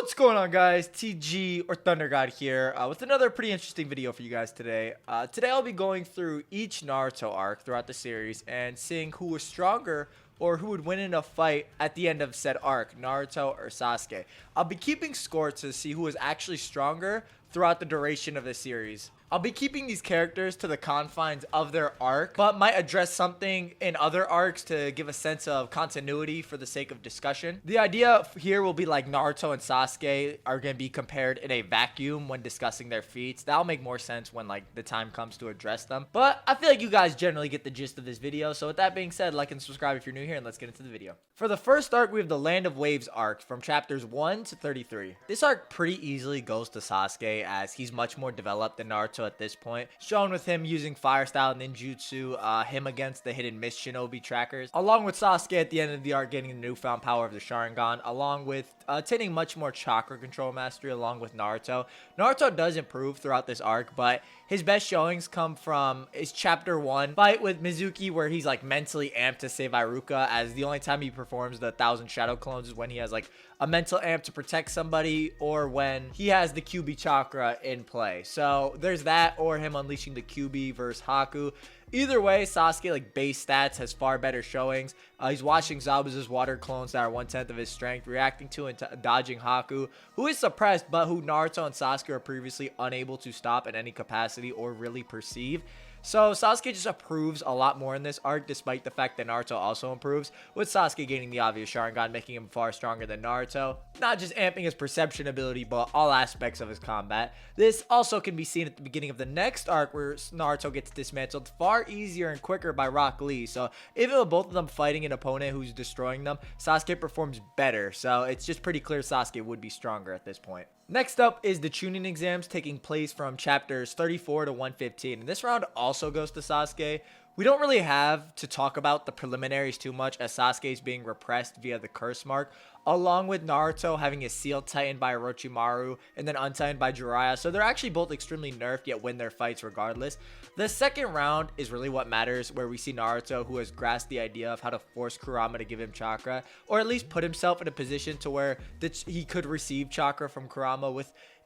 What's going on, guys? TG or ThunderGod here with another pretty interesting video for you guys today. Today I'll be going through each Naruto arc throughout the series and seeing who was stronger or who would win in a fight at the end of said arc, Naruto or Sasuke. I'll be keeping score to see who is actually stronger throughout the duration of the series. I'll be keeping these characters to the confines of their arc, but might address something in other arcs to give a sense of continuity for the sake of discussion. The idea here will be like Naruto and Sasuke are going to be compared in a vacuum when discussing their feats. That'll make more sense when like the time comes to address them. But I feel like you guys generally get the gist of this video. So with that being said, like and subscribe if you're new here, and let's get into the video. For the first arc, we have the Land of Waves arc from chapters 1 to 33. This arc pretty easily goes to Sasuke as he's much more developed than Naruto at this point, shown with him using fire style ninjutsu, him against the hidden mist shinobi trackers, along with Sasuke at the end of the arc getting the newfound power of the Sharingan, along with attaining much more chakra control mastery along with Naruto. Naruto does improve throughout this arc, but his best showings come from his chapter 1 fight with Mizuki, where he's like mentally amped to save Iruka, as the only time he performs the 1,000 shadow clones is when he has like a mental amp to protect somebody, or when he has the QB chakra in play. So there's that, or him unleashing the QB versus Haku. Either way, Sasuke, like base stats, has far better showings. He's watching Zabuza's water clones that are 1/10 of his strength, reacting to and dodging Haku, who is suppressed, but who Naruto and Sasuke are previously unable to stop in any capacity or really perceive. So Sasuke just improves a lot more in this arc, despite the fact that Naruto also improves, with Sasuke gaining the obvious Sharingan, making him far stronger than Naruto. Not just amping his perception ability, but all aspects of his combat. This also can be seen at the beginning of the next arc, where Naruto gets dismantled far easier and quicker by Rock Lee. So even with both of them fighting an opponent who's destroying them, Sasuke performs better. So it's just pretty clear Sasuke would be stronger at this point. Next up is the Chūnin Exams, taking place from chapters 34 to 115. And this round also goes to Sasuke. We don't really have to talk about the preliminaries too much, as Sasuke is being repressed via the curse mark, along with Naruto having his seal tightened by Orochimaru and then untightened by Jiraiya. So they're actually both extremely nerfed, yet win their fights regardless. The second round is really what matters, where we see Naruto, who has grasped the idea of how to force Kurama to give him chakra, or at least put himself in a position to where he could receive chakra from Kurama.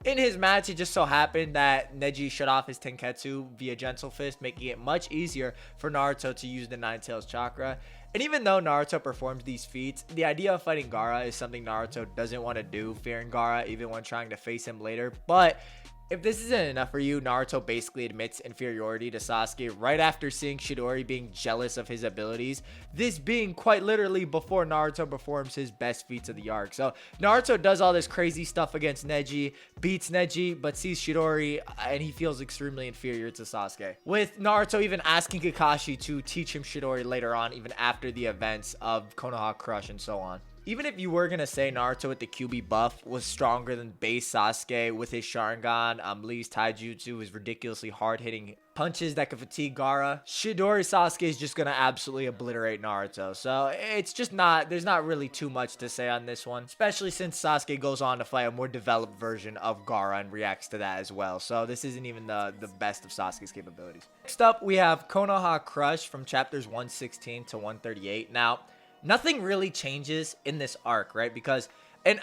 In his match, it just so happened that Neji shut off his Tenketsu via Gentle Fist, making it much easier for Naruto to use the Nine Tails chakra. And even though Naruto performs these feats, the idea of fighting Gaara is something Naruto doesn't want to do, fearing Gaara even when trying to face him later. But if this isn't enough for you, Naruto basically admits inferiority to Sasuke right after seeing Chidori being jealous of his abilities. This being quite literally before Naruto performs his best feats of the arc. So Naruto does all this crazy stuff against Neji, beats Neji, but sees Chidori and he feels extremely inferior to Sasuke. With Naruto even asking Kakashi to teach him Chidori later on, even after the events of Konoha Crush and so on. Even if you were going to say Naruto with the QB buff was stronger than base Sasuke with his Sharingan, Lee's Taijutsu, his ridiculously hard-hitting punches that could fatigue Gaara, Chidori Sasuke is just going to absolutely obliterate Naruto. So it's just there's not really too much to say on this one, especially since Sasuke goes on to fight a more developed version of Gaara and reacts to that as well. So this isn't even the best of Sasuke's capabilities. Next up, we have Konoha Crush from chapters 116 to 138. Now, nothing really changes in this arc, right? Because, and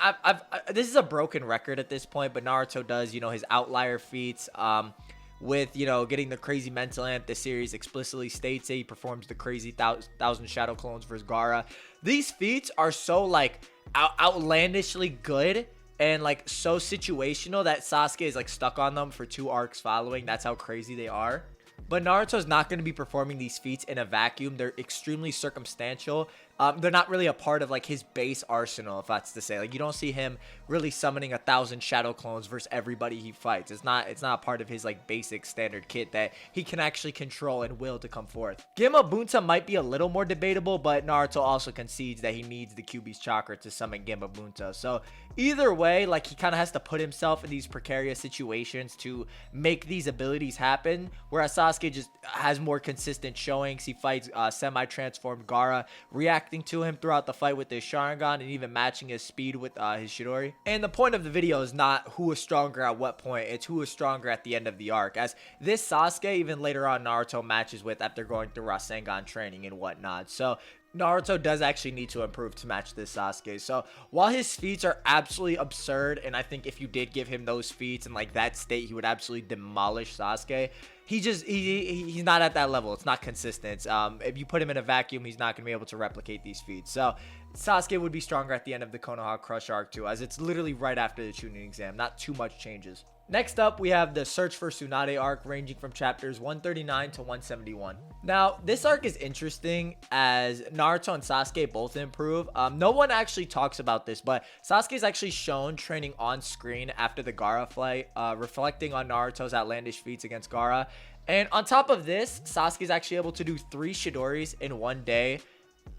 this is a broken record at this point, but Naruto does, his outlier feats, with, getting the crazy mental amp. The series explicitly states that he performs the crazy 1,000 shadow clones versus Gaara. These feats are so, like, outlandishly good and, like, so situational that Sasuke is, like, stuck on them for 2 arcs following. That's how crazy they are. But Naruto's not going to be performing these feats in a vacuum. They're extremely circumstantial. They're not really a part of like his base arsenal, if that's to say. Like, you don't see him really summoning 1,000 shadow clones versus everybody he fights. It's not a part of his like basic standard kit that he can actually control and will to come forth. Gamabunta might be a little more debatable, but Naruto also concedes that he needs the QB's chakra to summon Gamabunta. So either way, like, he kind of has to put himself in these precarious situations to make these abilities happen, whereas Sasuke just has more consistent showings. He fights semi-transformed Gaara, reacting to him throughout the fight with his Sharingan and even matching his speed with his Chidori. And the point of the video is not who is stronger at what point, it's who is stronger at the end of the arc, as this Sasuke even later on Naruto matches with after going through Rasengan training and whatnot. So Naruto does actually need to improve to match this Sasuke. So while his feats are absolutely absurd, and I think if you did give him those feats in like that state, he would absolutely demolish Sasuke. He's not at that level. It's not consistent. If you put him in a vacuum, he's not going to be able to replicate these feats. So Sasuke would be stronger at the end of the Konoha Crush arc too, as it's literally right after the Chūnin exam. Not too much changes. Next up, we have the Search for Tsunade arc, ranging from chapters 139 to 171. Now, this arc is interesting as Naruto and Sasuke both improve. No one actually talks about this, but Sasuke is actually shown training on screen after the Gaara fight, reflecting on Naruto's outlandish feats against Gaara. And on top of this, Sasuke is actually able to do 3 Shidoris in one day.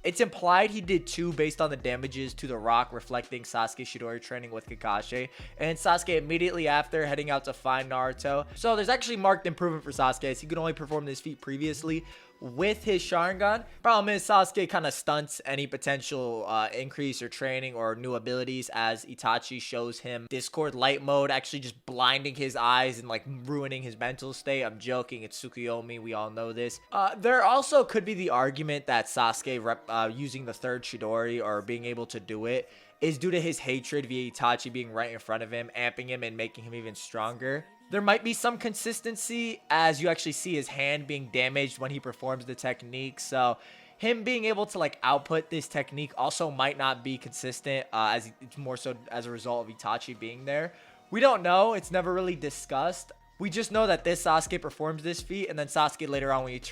It's implied he did 2 based on the damages to the rock, reflecting Sasuke Shidori training with Kakashi, and Sasuke immediately after heading out to find Naruto. So there's actually marked improvement for Sasuke, as he could only perform this feat previously with his Sharingan. Problem is, Sasuke kind of stunts any potential increase or training or new abilities, as Itachi shows him Discord light mode, actually just blinding his eyes and like ruining his mental state. I'm joking, it's Tsukuyomi, we all know this. There also could be the argument that Sasuke using the 3rd Chidori or being able to do it is due to his hatred via Itachi being right in front of him, amping him and making him even stronger. There might be some consistency, as you actually see his hand being damaged when he performs the technique. So him being able to like output this technique also might not be consistent, as it's more so as a result of Itachi being there. We don't know. It's never really discussed. We just know that this Sasuke performs this feat, and then Sasuke later on, when he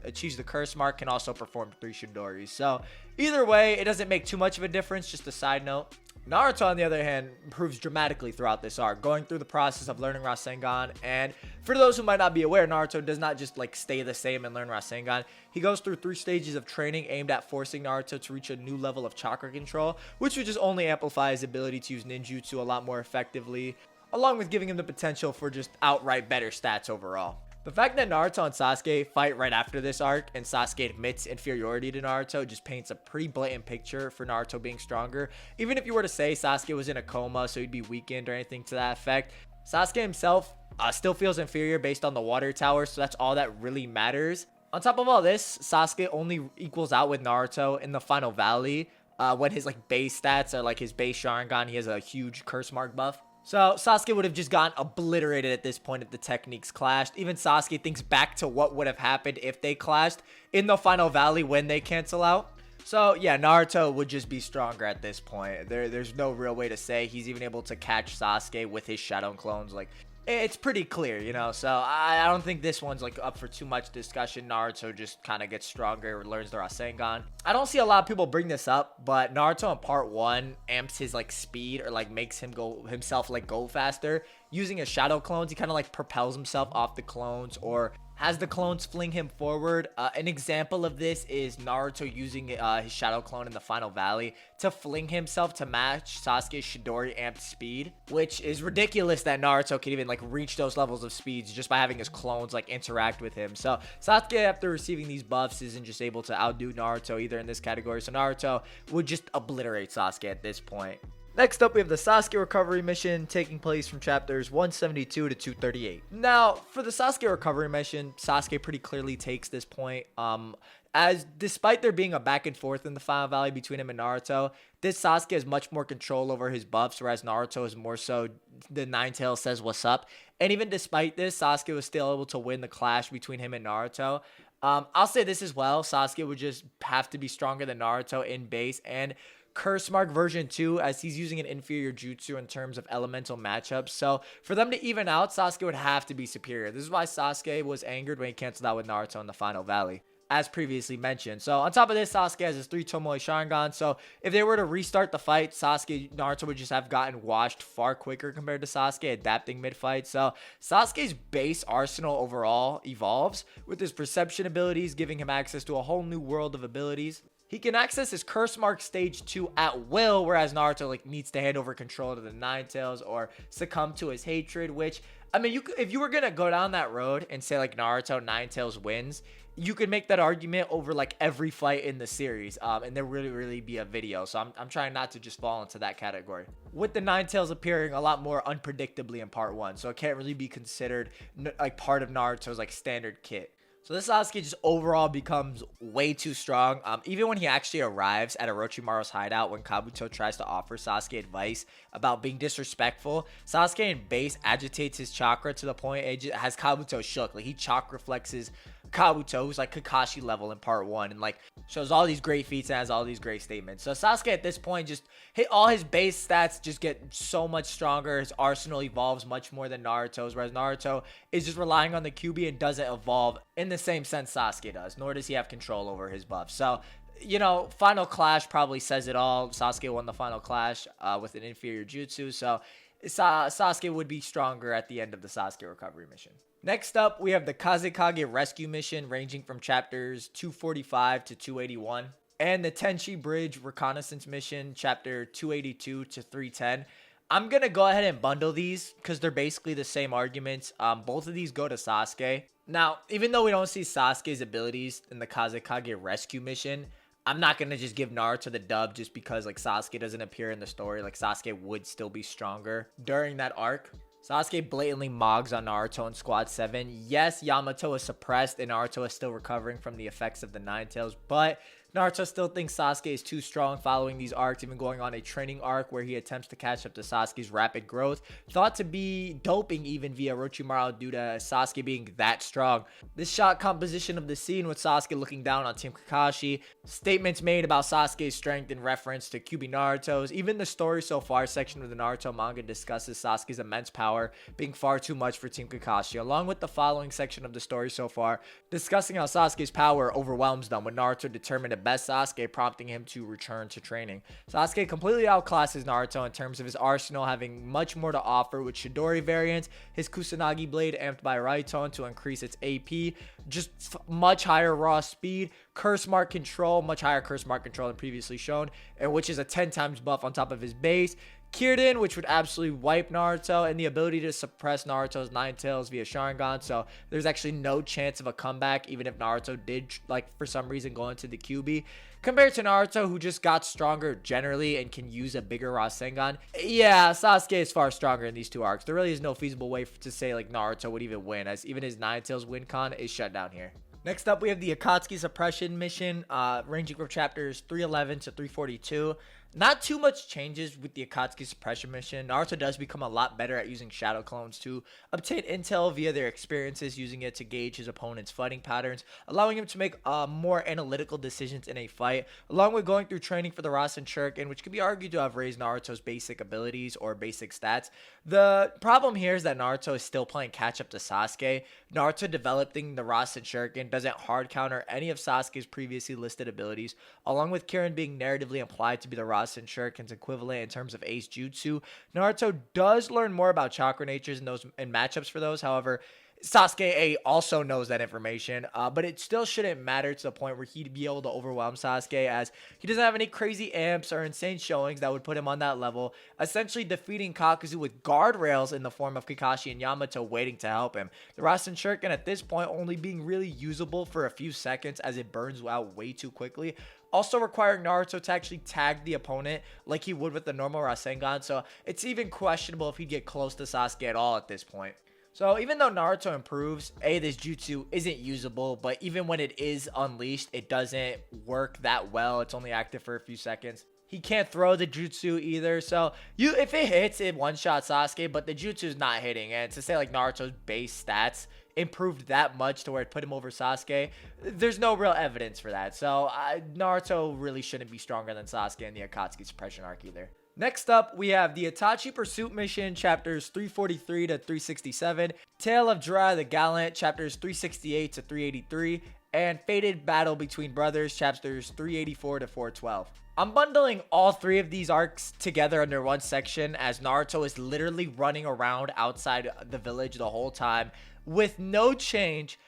achieves the curse mark, can also perform 3 Shidoris. So either way, it doesn't make too much of a difference. Just a side note. Naruto, on the other hand, improves dramatically throughout this arc, going through the process of learning Rasengan. And for those who might not be aware, Naruto does not just like stay the same and learn Rasengan. He goes through 3 stages of training aimed at forcing Naruto to reach a new level of chakra control, which would just only amplify his ability to use ninjutsu a lot more effectively, along with giving him the potential for just outright better stats overall. The fact that Naruto and Sasuke fight right after this arc and Sasuke admits inferiority to Naruto just paints a pretty blatant picture for Naruto being stronger. Even if you were to say Sasuke was in a coma so he'd be weakened or anything to that effect, Sasuke himself still feels inferior based on the water tower, so that's all that really matters. On top of all this, Sasuke only equals out with Naruto in the final valley when his like base stats are like his base Sharingan. He has a huge curse mark buff. So Sasuke would have just gotten obliterated at this point if the techniques clashed. Even Sasuke thinks back to what would have happened if they clashed in the final valley when they cancel out. So yeah, Naruto would just be stronger at this point. There's no real way to say he's even able to catch Sasuke with his shadow clones. Like, it's pretty clear, you know. So I don't think this one's like up for too much discussion. Naruto just kind of gets stronger, learns the Rasengan. I don't see a lot of people bring this up, but Naruto in part 1 amps his like speed, or like makes him go faster using his shadow clones. He kind of like propels himself off the clones, or has the clones fling him forward. An example of this is Naruto using his shadow clone in the final valley to fling himself to match Sasuke's Shidori amped speed, which is ridiculous that Naruto can even like reach those levels of speeds just by having his clones like interact with him. So Sasuke, after receiving these buffs, isn't just able to outdo Naruto either in this category. So Naruto would just obliterate Sasuke at this point. Next up, we have the Sasuke recovery mission taking place from chapters 172 to 238. Now, for the Sasuke recovery mission, Sasuke pretty clearly takes this point. As despite there being a back and forth in the final valley between him and Naruto, this Sasuke has much more control over his buffs, whereas Naruto is more so the Nine Tails says what's up. And even despite this, Sasuke was still able to win the clash between him and Naruto. I'll say this as well, Sasuke would just have to be stronger than Naruto in base and Curse Mark version 2, as he's using an inferior jutsu in terms of elemental matchups. So for them to even out, Sasuke would have to be superior. This is why Sasuke was angered when he canceled out with Naruto in the final valley, as previously mentioned. So on top of this, Sasuke has his 3 Tomoe Sharingan. So if they were to restart the fight, Naruto would just have gotten washed far quicker compared to Sasuke, adapting mid-fight. So Sasuke's base arsenal overall evolves, with his perception abilities giving him access to a whole new world of abilities. He can access his Curse Mark Stage 2 at will, whereas Naruto like needs to hand over control to the Nine Tails or succumb to his hatred, which, I mean, if you were going to go down that road and say like Naruto Nine Tails wins, you could make that argument over like every fight in the series, and there really be a video. So I'm trying not to just fall into that category, with the Nine Tails appearing a lot more unpredictably in part 1, so it can't really be considered like part of Naruto's like standard kit. So this Sasuke just overall becomes way too strong. Even when he actually arrives at Orochimaru's hideout, when Kabuto tries to offer Sasuke advice about being disrespectful, Sasuke in base agitates his chakra to the point it just has Kabuto shook. Like, he chakra flexes Kabuto, who's like Kakashi level in part 1, and like shows all these great feats and has all these great statements. So Sasuke at this point just hit all his base stats, just get so much stronger. His arsenal evolves much more than Naruto's, whereas Naruto is just relying on the QB and doesn't evolve in the same sense Sasuke does, nor does he have control over his buff. So, you know, Final Clash probably says it all. Sasuke won the Final Clash with an inferior jutsu, so Sasuke would be stronger at the end of the Sasuke recovery mission. Next up, we have the Kazekage rescue mission, ranging from chapters 245 to 281, and the Tenchi Bridge reconnaissance mission, chapter 282 to 310. I'm going to go ahead and bundle these because they're basically the same arguments. Both of these go to Sasuke. Now, even though we don't see Sasuke's abilities in the Kazekage rescue mission, I'm not going to just give Naruto the dub just because like Sasuke doesn't appear in the story. Like, Sasuke would still be stronger during that arc. Sasuke blatantly mogs on Naruto in Squad 7. Yes, Yamato is suppressed and Naruto is still recovering from the effects of the Nine Tails, but Naruto still thinks Sasuke is too strong following these arcs, even going on a training arc where he attempts to catch up to Sasuke's rapid growth, thought to be doping even via Orochimaru due to Sasuke being that strong. This shot composition of the scene with Sasuke looking down on Team Kakashi, statements made about Sasuke's strength in reference to QB Naruto's, even the story so far section of the Naruto manga discusses Sasuke's immense power being far too much for Team Kakashi, along with the following section of the story so far discussing how Sasuke's power overwhelms them when Naruto determined to best Sasuke, prompting him to return to training. Sasuke completely outclasses Naruto in terms of his arsenal, having much more to offer with Chidori variants, his Kusanagi blade amped by Raiton to increase its AP, just much higher raw speed, curse mark control, much higher curse mark control than previously shown, and which is a 10 times buff on top of his base. Kiriden, which would absolutely wipe Naruto, and the ability to suppress Naruto's Nine Tails via Sharingan, so there's actually no chance of a comeback even if Naruto did, like, for some reason go into the QB. Compared to Naruto, who just got stronger generally and can use a bigger Rasengan, yeah, Sasuke is far stronger in these two arcs. There really is no feasible way to say, like, Naruto would even win, as even his Nine Tails win con is shut down here. Next up, we have the Akatsuki Suppression mission, ranging from chapters 311 to 342. Not too much changes with the Akatsuki Suppression mission. Naruto does become a lot better at using shadow clones to obtain intel via their experiences, using it to gauge his opponent's fighting patterns, allowing him to make more analytical decisions in a fight, along with going through training for the Rasen Shuriken, which could be argued to have raised Naruto's basic abilities or basic stats. The problem here is that Naruto is still playing catch up to Sasuke. Naruto developing the Rasen Shuriken doesn't hard counter any of Sasuke's previously listed abilities, along with Kirin being narratively implied to be the Rasen Shuriken's equivalent in terms of Ace Jutsu. Naruto does learn more about chakra natures in those and matchups for those. However, Sasuke also knows that information, but it still shouldn't matter to the point where he'd be able to overwhelm Sasuke, as he doesn't have any crazy amps or insane showings that would put him on that level, essentially defeating Kakuzu with guardrails in the form of Kakashi and Yamato waiting to help him. The Rasen Shuriken at this point only being really usable for a few seconds as it burns out way too quickly, also requiring Naruto to actually tag the opponent like he would with the normal Rasengan, so it's even questionable if he'd get close to Sasuke at all at this point. So even though Naruto improves, this jutsu isn't usable, but even when it is unleashed, it doesn't work that well. It's only active for a few seconds. He can't throw the jutsu either, so if it hits, it one-shot Sasuke, but the jutsu is not hitting, and to say like Naruto's base stats improved that much to where it put him over Sasuke, there's no real evidence for that. So Naruto really shouldn't be stronger than Sasuke in the Akatsuki Suppression arc either. Next up, we have the Itachi Pursuit Mission, chapters 343 to 367, Tale of Jiraiya the Gallant, chapters 368 to 383, and Fated Battle Between Brothers, chapters 384 to 412. I'm bundling all three of these arcs together under one section, as Naruto is literally running around outside the village the whole time with no change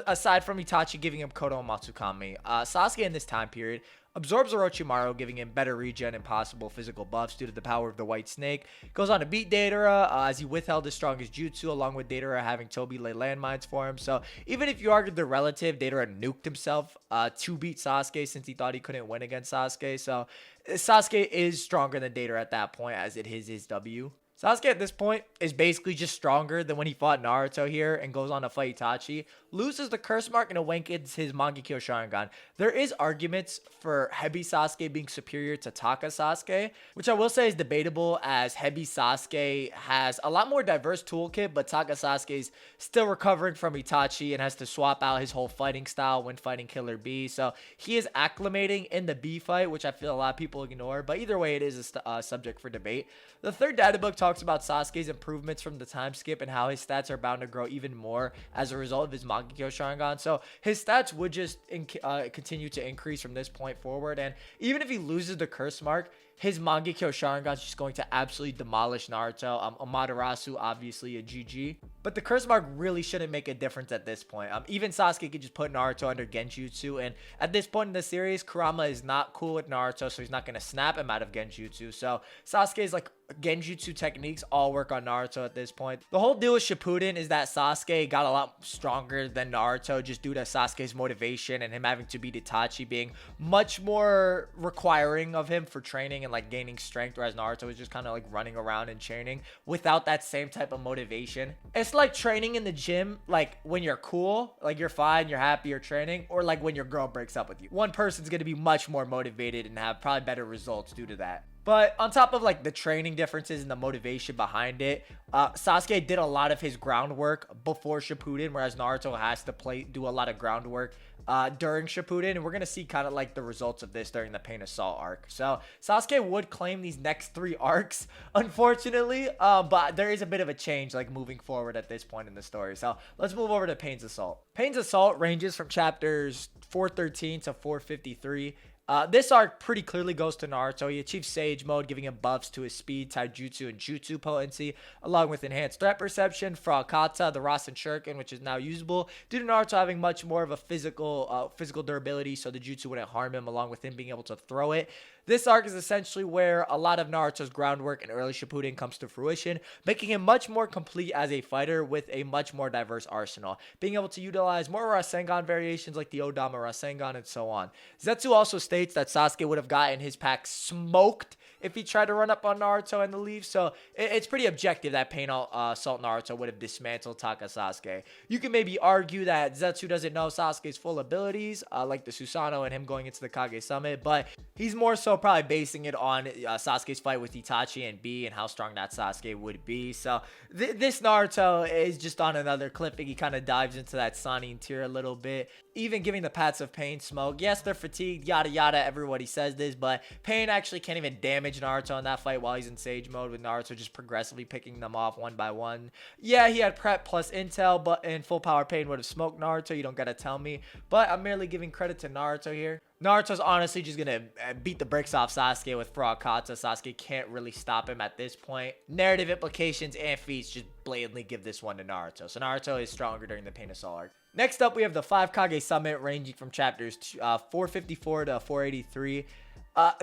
aside from Itachi giving him Kodo and Matsukami. Sasuke in this time period absorbs Orochimaru, giving him better regen and possible physical buffs due to the power of the White Snake. Goes on to beat Deidara as he withheld his strongest jutsu, along with Deidara having Tobi lay landmines for him. So even if you argued the relative, Deidara nuked himself to beat Sasuke since he thought he couldn't win against Sasuke. So Sasuke is stronger than Deidara at that point, as it is his W. Sasuke at this point is basically just stronger than when he fought Naruto here and goes on to fight Itachi. Loses the curse mark and awakens his Mangekyo Sharingan. There is arguments for Hebi Sasuke being superior to Taka Sasuke, which I will say is debatable as Hebi Sasuke has a lot more diverse toolkit, but Taka Sasuke is still recovering from Itachi and has to swap out his whole fighting style when fighting Killer B. So he is acclimating in the B fight, which I feel a lot of people ignore, but either way, it is a subject for debate. The third data book talks about Sasuke's improvements from the time skip and how his stats are bound to grow even more as a result of his Mangekyo Sharingan. So his stats would just continue to increase from this point forward. And even if he loses the curse mark, his Mangekyo Sharingan is just going to absolutely demolish Naruto. Amaterasu, obviously a GG. But the curse mark really shouldn't make a difference at this point. Even Sasuke could just put Naruto under Genjutsu. And at this point in the series, Kurama is not cool with Naruto, so he's not going to snap him out of Genjutsu. So Sasuke's like Genjutsu techniques all work on Naruto at this point. The whole deal with Shippuden is that Sasuke got a lot stronger than Naruto just due to Sasuke's motivation and him having to beat Itachi being much more requiring of him for training and like gaining strength, whereas Naruto was just kind of like running around and training without that same type of motivation. It's like training in the gym, like when you're cool, like you're fine, you're happy, you're training, or like when your girl breaks up with you. One person's going to be much more motivated and have probably better results due to that. But on top of like the training differences and the motivation behind it, Sasuke did a lot of his groundwork before Shippuden, whereas Naruto has to do a lot of groundwork during Shippuden, and we're gonna see kind of like the results of this during the Pain of Salt arc. So Sasuke would claim these next 3 arcs, unfortunately, but there is a bit of a change like moving forward at this point in the story. So let's move over to Pain's Assault. Pain's Assault ranges from chapters 413 to 453. This arc pretty clearly goes to Naruto. He achieves Sage Mode, giving him buffs to his speed, Taijutsu, and Jutsu potency, along with enhanced threat perception, Frog Kata, the Rasen Shuriken, which is now usable, due to Naruto having much more of a physical durability, so the Jutsu wouldn't harm him, along with him being able to throw it. This arc is essentially where a lot of Naruto's groundwork in early Shippuden comes to fruition, making him much more complete as a fighter with a much more diverse arsenal, being able to utilize more Rasengan variations like the Odama Rasengan and so on. Zetsu also states that Sasuke would have gotten his pack smoked if he tried to run up on Naruto and the leave, so it's pretty objective that Pain Assault Naruto would have dismantled Taka Sasuke. You can maybe argue that Zetsu doesn't know Sasuke's full abilities, like the Susanoo and him going into the Kage Summit, but he's more so probably basing it on Sasuke's fight with Itachi and B and how strong that Sasuke would be. So this Naruto is just on another clipping. He kind of dives into that Sanin tier a little bit, even giving the Pats of Pain smoke. Yes, they're fatigued, yada yada, everybody says this, but Pain actually can't even damage Naruto in that fight while he's in Sage Mode, with Naruto just progressively picking them off one by one. Yeah, he had prep plus intel, but in full power Pain would have smoked Naruto. You don't gotta tell me, but I'm merely giving credit to Naruto here. Naruto's honestly just gonna beat the bricks off Sasuke with Frog Kata. Sasuke can't really stop him at this point. Narrative implications and feats just blatantly give this one to Naruto. So Naruto is stronger during the Pain Assault arc. Next up, we have the 5 Kage Summit ranging from chapters 454 to 483.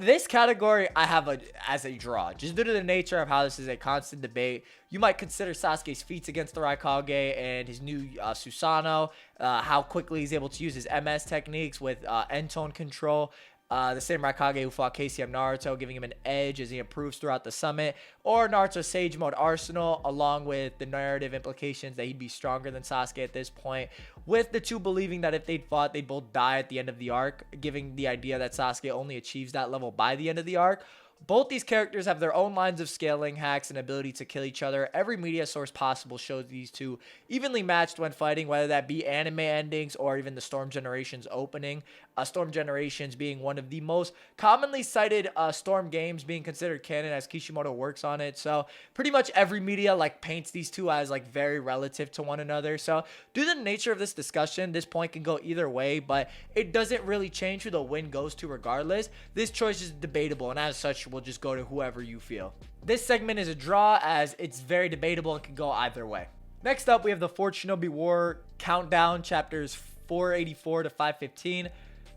This category I have as a draw, just due to the nature of how this is a constant debate. You might consider Sasuke's feats against the Raikage and his new Susanoo, how quickly he's able to use his MS techniques with end tone control. The same Raikage who fought KCM Naruto, giving him an edge as he improves throughout the summit, or Naruto's Sage Mode arsenal, along with the narrative implications that he'd be stronger than Sasuke at this point, with the two believing that if they'd fought, they'd both die at the end of the arc, giving the idea that Sasuke only achieves that level by the end of the arc. Both these characters have their own lines of scaling, hacks, and ability to kill each other. Every media source possible shows these two evenly matched when fighting, whether that be anime endings or even the Storm Generations opening. Storm Generations being one of the most commonly cited Storm games, being considered canon as Kishimoto works on it. So pretty much every media like paints these two as like very relative to one another. So due to the nature of this discussion, this point can go either way, but it doesn't really change who the win goes to regardless. This choice is debatable, and as such, we'll just go to whoever you feel. This segment is a draw as it's very debatable and can go either way. Next up, we have the For Tsunade War Countdown, chapters 484 to 515.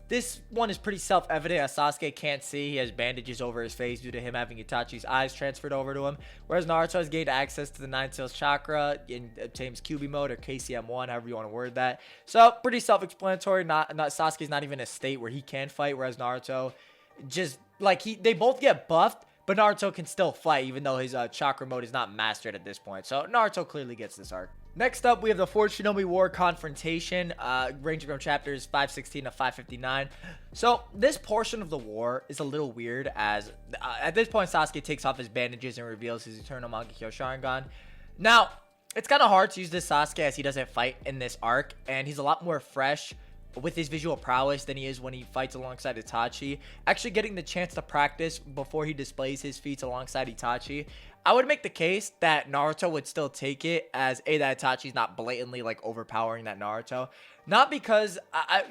This one is pretty self-evident as Sasuke can't see. He has bandages over his face due to him having Itachi's eyes transferred over to him, whereas Naruto has gained access to the Nine Tails Chakra and obtains QB mode or KCM1, however you want to word that. So pretty self-explanatory. Sasuke's not even in a state where he can fight, whereas Naruto just like they both get buffed, but Naruto can still fight even though his chakra mode is not mastered at this point. So Naruto clearly gets this arc. Next up, we have the For Tsunade War Confrontation, ranging from chapters 516 to 559. So this portion of the war is a little weird as at this point Sasuke takes off his bandages and reveals his Eternal Mangekyo Sharingan. Now, it's kind of hard to use this Sasuke as he doesn't fight in this arc, and he's a lot more fresh with his visual prowess than he is when he fights alongside Itachi. Actually getting the chance to practice before he displays his feats alongside Itachi, I would make the case that Naruto would still take it as that Itachi's not blatantly like overpowering that Naruto. Not because I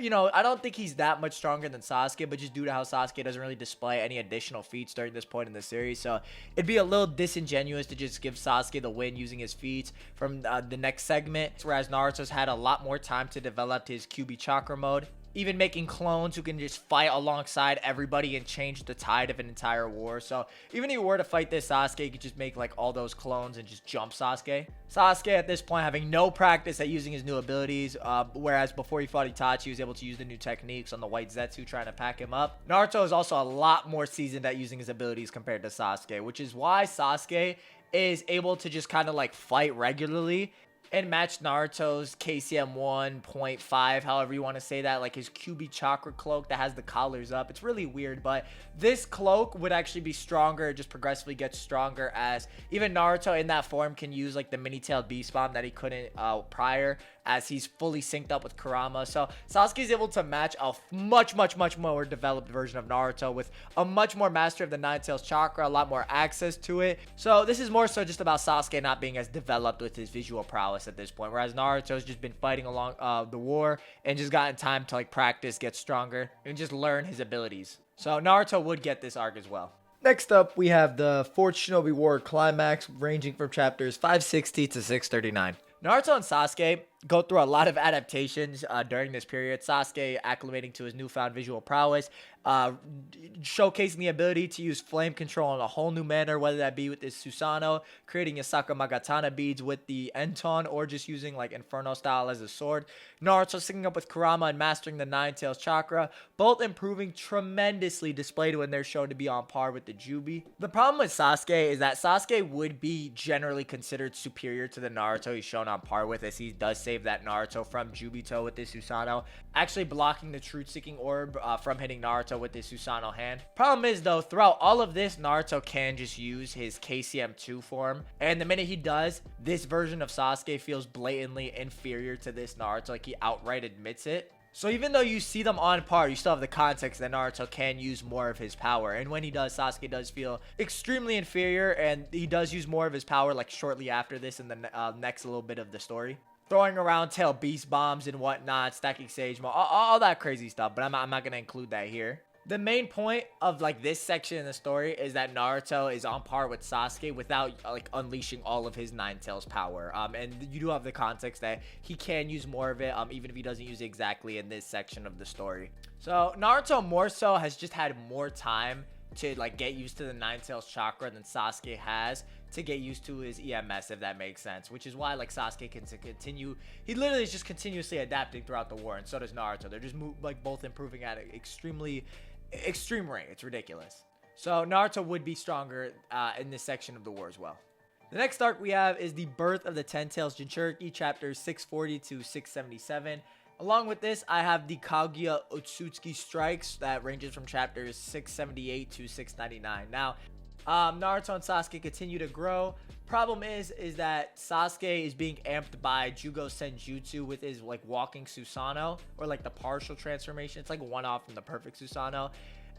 don't think he's that much stronger than Sasuke, but just due to how Sasuke doesn't really display any additional feats during this point in the series. So it'd be a little disingenuous to just give Sasuke the win using his feats from the next segment. Whereas Naruto's had a lot more time to develop his QB chakra mode. Even making clones who can just fight alongside everybody and change the tide of an entire war. So even if you were to fight this Sasuke, you could just make like all those clones and just jump Sasuke. Sasuke at this point having no practice at using his new abilities, whereas before he fought Itachi, he was able to use the new techniques on the White Zetsu trying to pack him up. Naruto is also a lot more seasoned at using his abilities compared to Sasuke, which is why Sasuke is able to just kind of like fight regularly and match Naruto's KCM 1.5, however you want to say that, like his QB chakra cloak that has the collars up. It's really weird, but this cloak would actually be stronger, just progressively gets stronger as even Naruto in that form can use like the mini-tailed beast bomb that he couldn't prior, as he's fully synced up with Kurama. So Sasuke is able to match a much more developed version of Naruto with a much more master of the Nine Tails chakra, a lot more access to it. So this is more so just about Sasuke not being as developed with his visual prowess at this point, whereas Naruto's just been fighting along the war and just gotten time to like practice, get stronger, and just learn his abilities. So Naruto would get this arc as well. Next up, we have the For Tsunade War Climax, ranging from chapters 560 to 639. Naruto and Sasuke go through a lot of adaptations during this period. Sasuke acclimating to his newfound visual prowess, showcasing the ability to use flame control in a whole new manner, whether that be with his Susanoo, creating his Sakamagatana beads with the Enton, or just using like Inferno style as a sword. Naruto syncing up with Kurama and mastering the Nine Tails chakra, both improving tremendously, displayed when they're shown to be on par with the Jubi. The problem with Sasuke is that Sasuke would be generally considered superior to the Naruto he's shown on par with, as he does save that Naruto from Jubito with his Susanoo, actually blocking the truth-seeking orb from hitting Naruto with his Susanoo hand. Problem is though, throughout all of this, Naruto can just use his KCM2 form, and the minute he does, this version of Sasuke feels blatantly inferior to this Naruto, like he outright admits it. So even though you see them on par, you still have the context that Naruto can use more of his power. And when he does, Sasuke does feel extremely inferior, and he does use more of his power like shortly after this in the next little bit of the story. Throwing around tail beast bombs and whatnot, stacking sage mode, all that crazy stuff, but I'm not going to include that here. The main point of like this section in the story is that Naruto is on par with Sasuke without like unleashing all of his Nine Tails power. And you do have the context that he can use more of it, even if he doesn't use it exactly in this section of the story. So Naruto more so has just had more time to like get used to the Nine Tails chakra than Sasuke has to get used to his EMS, if that makes sense, which is why like Sasuke can continue, he literally is just continuously adapting throughout the war, and so does Naruto. They're just like both improving at an extreme rate. It's ridiculous. So Naruto would be stronger in this section of the war as well. The next arc we have is the birth of the Ten Tails Jinchuriki, chapters 640 to 677. Along with this, I have the Kaguya Otsutsuki strikes that ranges from chapters 678 to 699. Now, Naruto and Sasuke continue to grow. Problem is that Sasuke is being amped by Jugo Senjutsu with his like walking Susanoo, or like the partial transformation. It's like one off from the perfect Susanoo,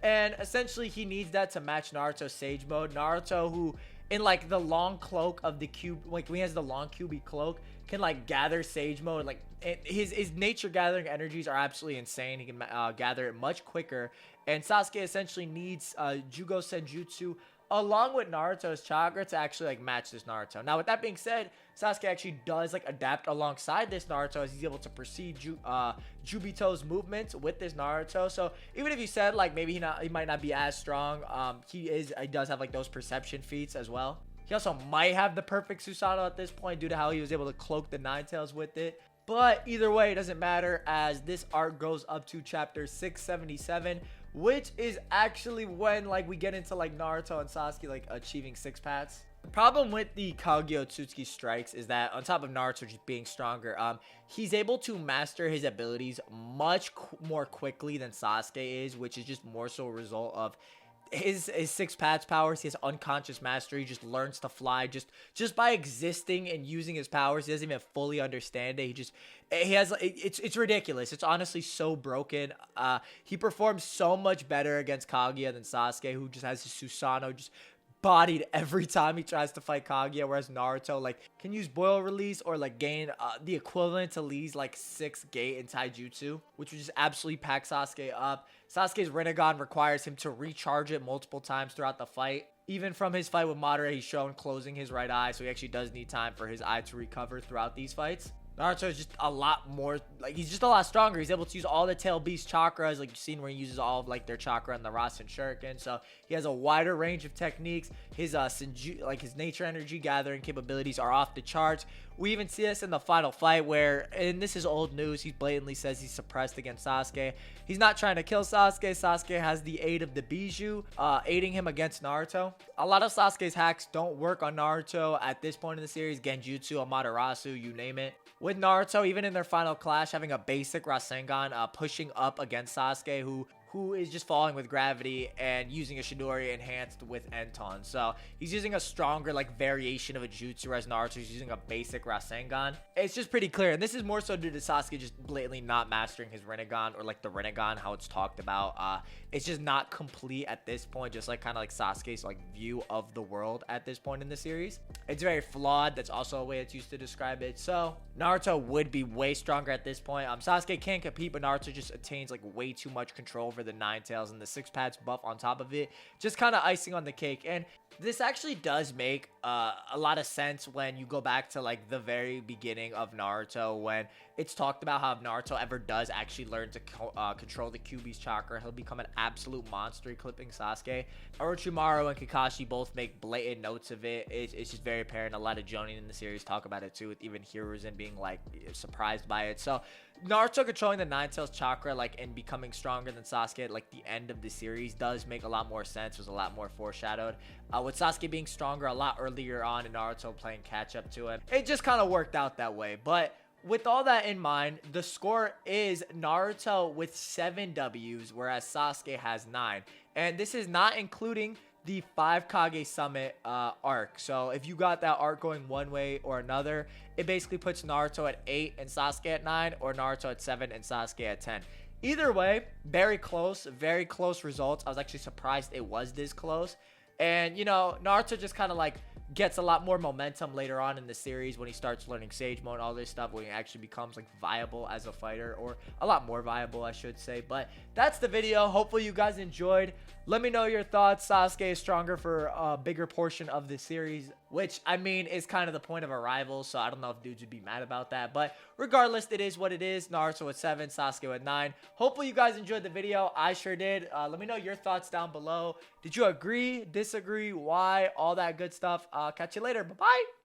and essentially he needs that to match Naruto's Sage Mode. Naruto, who in like the long cloak of the cube, like when he has the long QB cloak, can like gather Sage Mode. Like his nature gathering energies are absolutely insane. He can gather it much quicker, and Sasuke essentially needs Jugo Senjutsu along with Naruto's chakra to actually like match this Naruto. Now with that being said, Sasuke actually does like adapt alongside this Naruto, as he's able to perceive Jubito's movements with this Naruto. So even if you said like maybe he might not be as strong, he does have like those perception feats as well. He also might have the perfect Susanoo at this point due to how he was able to cloak the Nine Tails with it. But either way, it doesn't matter, as this arc goes up to chapter 677, which is actually when like we get into like Naruto and Sasuke like achieving six pats. The problem with the Kage Otsutsuki strikes is that on top of Naruto just being stronger, he's able to master his abilities much more quickly than Sasuke is, which is just more so a result of his six pats powers. He has unconscious mastery, just learns to fly just by existing and using his powers. He doesn't even fully understand it. He has it's ridiculous. It's honestly so broken. He performs so much better against Kaguya than Sasuke, who just has his Susanoo just bodied every time he tries to fight Kaguya, whereas Naruto like can use boil release or like gain the equivalent to Lee's like 6 gate in taijutsu, which would just absolutely pack Sasuke up. Sasuke's Rinnegan requires him to recharge it multiple times throughout the fight. Even from his fight with Madara, he's shown closing his right eye, so he actually does need time for his eye to recover throughout these fights. Naruto is just a lot more, like, he's just a lot stronger. He's able to use all the tail beast chakras, like you've seen where he uses all of like their chakra and the Rasen Shuriken. So he has a wider range of techniques. His Senju, like his nature energy gathering capabilities are off the charts. We even see this in the final fight where, and this is old news, he blatantly says he's suppressed against Sasuke. He's not trying to kill Sasuke. Sasuke has the aid of the Bijou, aiding him against Naruto. A lot of Sasuke's hacks don't work on Naruto at this point in the series. Genjutsu, Amaterasu, you name it. With Naruto, even in their final clash, having a basic Rasengan, pushing up against Sasuke, who is just falling with gravity and using a Shidori enhanced with Enton. So he's using a stronger like variation of a jutsu, whereas Naruto's using a basic Rasengan. It's just pretty clear, and this is more so due to Sasuke just blatantly not mastering his Rinnegan, or like the Rinnegan, how it's talked about. It's just not complete at this point, just like kind of like Sasuke's like view of the world at this point in the series. It's very flawed. That's also a way it's used to describe it. So Naruto would be way stronger at this point. Sasuke can compete, but Naruto just attains like way too much control over the Nine Tails, and the six pats buff on top of it just kind of icing on the cake. And this actually does make a lot of sense when you go back to like the very beginning of Naruto, when it's talked about how if Naruto ever does actually learn to control the Kyuubi's chakra, he'll become an absolute monster, clipping Sasuke. Orochimaru and Kakashi both make blatant notes of it. It's just very apparent. A lot of Jonin in the series talk about it too, with even Hiruzen being like surprised by it. So Naruto controlling the Nine Tails chakra like and becoming stronger than Sasuke at like the end of the series does make a lot more sense. Was a lot more foreshadowed. With Sasuke being stronger a lot earlier on and Naruto playing catch up to him, it just kind of worked out that way. But with all that in mind, the score is Naruto with 7 W's, whereas Sasuke has 9. And this is not including the 5 Kage Summit arc. So if you got that arc going one way or another, it basically puts Naruto at 8 and Sasuke at 9, or Naruto at 7 and Sasuke at 10. Either way, very close results. I was actually surprised it was this close. And, you know, Naruto just kind of like gets a lot more momentum later on in the series when he starts learning Sage Mode and all this stuff, when he actually becomes like viable as a fighter, or a lot more viable, I should say. But that's the video. Hopefully you guys enjoyed. Let me know your thoughts. Sasuke is stronger for a bigger portion of the series, which I mean is kind of the point of a rival, so I don't know if dudes would be mad about that. But regardless, it is what it is. Naruto at 7, Sasuke at 9. Hopefully you guys enjoyed the video. I sure did. Let me know your thoughts down below. Did you agree, disagree, why, all that good stuff? Catch you later. Bye-bye.